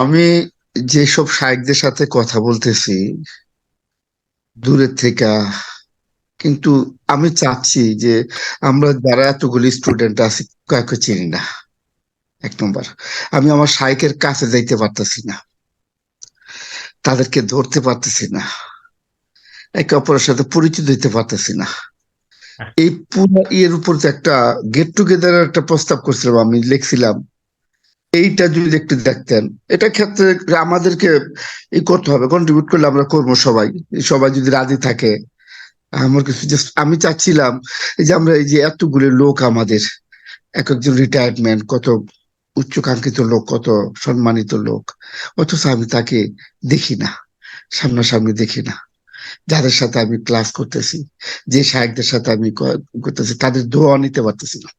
আমি যেসব শায়েকদের সাথে কথা বলতেছি দূরের থেকে, কিন্তু আমি চাচ্ছি যে আমরা যারা এতগুলি স্টুডেন্ট আছি কাউকে চিনি না। এক নম্বর, আমি আমার শায়েকের কাছে যাইতে পারতেছি না, তাদেরকে ধরতে পারতেছি না, একে অপরের সাথে পরিচিত হইতে পারতেছি না। এই পুরো ইয়ের উপর যে একটা গেট টুগেদার একটা প্রস্তাব করছিলাম, আমি লিখছিলাম এইটা যদি একটু দেখতেন। এটা ক্ষেত্রে আমাদেরকে ই করতে হবে, কন্ট্রিবিউট করলে আমরা করবো সবাই। সবাই যদি রাজি থাকে, আমার কিছু জাস্ট আমি চাচ্ছিলাম এই যে আমরা এই যে এতগুলো লোক আমাদের, এক একজন রিটায়ারমেন্ট, কত উচ্চকাঙ্ক্ষিত লোক, কত সম্মানিত লোক, অথচ আমি তাকে দেখি না, সামনাসামনি দেখি না। যাদের সাথে আমি ক্লাস করতেছি, যে সাহেবদের সাথে আমি করতেছি, তাদের দোয়া নিতে পারতেছি না,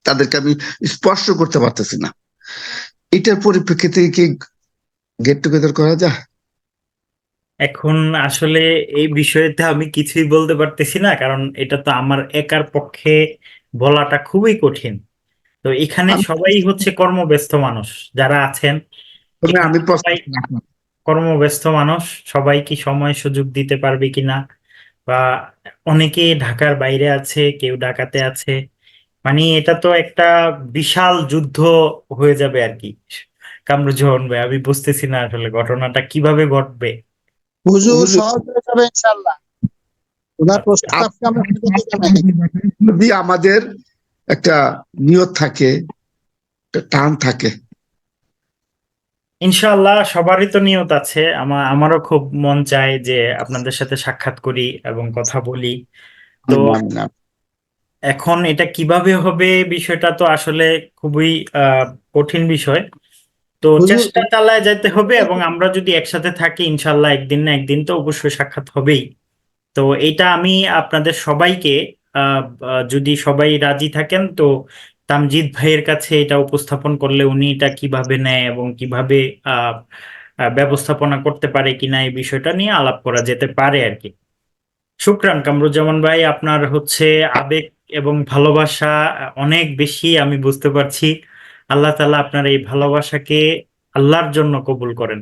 তাদেরকে আমি স্পর্শ করতে পারতেছি না। এটার পরিপ্রেক্ষিতে কি গেট টুগেদার করা যায়? এখন আসলে এই বিষয়তে আমি কিছুই বলতে পারতেছি না, কারণ এটা তো আমার একার পক্ষে বলাটা খুবই কঠিন। তো এখানে আমি সবাই হচ্ছে কর্মব্যস্ত মানুষ যারা আছেন। তবে এখানে আমি সবাই প্রস্তাব রাখলাম। কর্মব্যস্ত মানুষ, সবাই কি সময় সুযোগ দিতে পারবে কিনা, বা অনেকে ঢাকার বাইরে আছে, কেউ ঢাকাতে আছে। মানে এটা তো একটা বিশাল যুদ্ধ হয়ে যাবে আর কি। কামরুজ্জামান ভাই, আমি বুঝতেছি না আসলে ঘটনাটা কিভাবে ঘটবে। হুজুর সহজ হয়ে যাবে ইনশাল্লাহ। ওনার প্রস্তাবকে আমরা স্বাগত জানাই। যদি আমাদের একটা নিয়ত থাকে, একটা টান থাকে। ইনশাআল্লাহ সবারই তো নিয়ত আছে, আমারও খুব মন চায় যে আপনাদের সাথে সাক্ষাৎ করি এবং কথা বলি। তো নাম এখন এটা কিভাবে হবে বিষয়টা তো আসলে খুবই আহ কঠিন বিষয়। তো হুজুর চেষ্টা চালায় যেতে হবে, এবং আমরা যদি একসাথে থাকি ইনশাআল্লাহ একদিন না একদিন তো অবশ্যই সাক্ষাৎ হবেই। তো এটা আমি আপনাদের সবাইকে যদি সবাই রাজি থাকেন তো তামজিদ ভাইয়ের কাছে এটা উপস্থাপন করলে উনি এটা কিভাবে নেয় এবং কিভাবে আহ ব্যবস্থাপনা করতে পারে কিনা এই বিষয়টা নিয়ে আলাপ করা যেতে পারে আর কি। শুকরান কামরুজ্জামান ভাই, আপনার হচ্ছে আবেগ এবং ভালোবাসা অনেক বেশি, আমি বুঝতে পারছি। আল্লাহ তাআলা আপনার এই ভালোবাসাকে আল্লাহর জন্য কবুল করেন।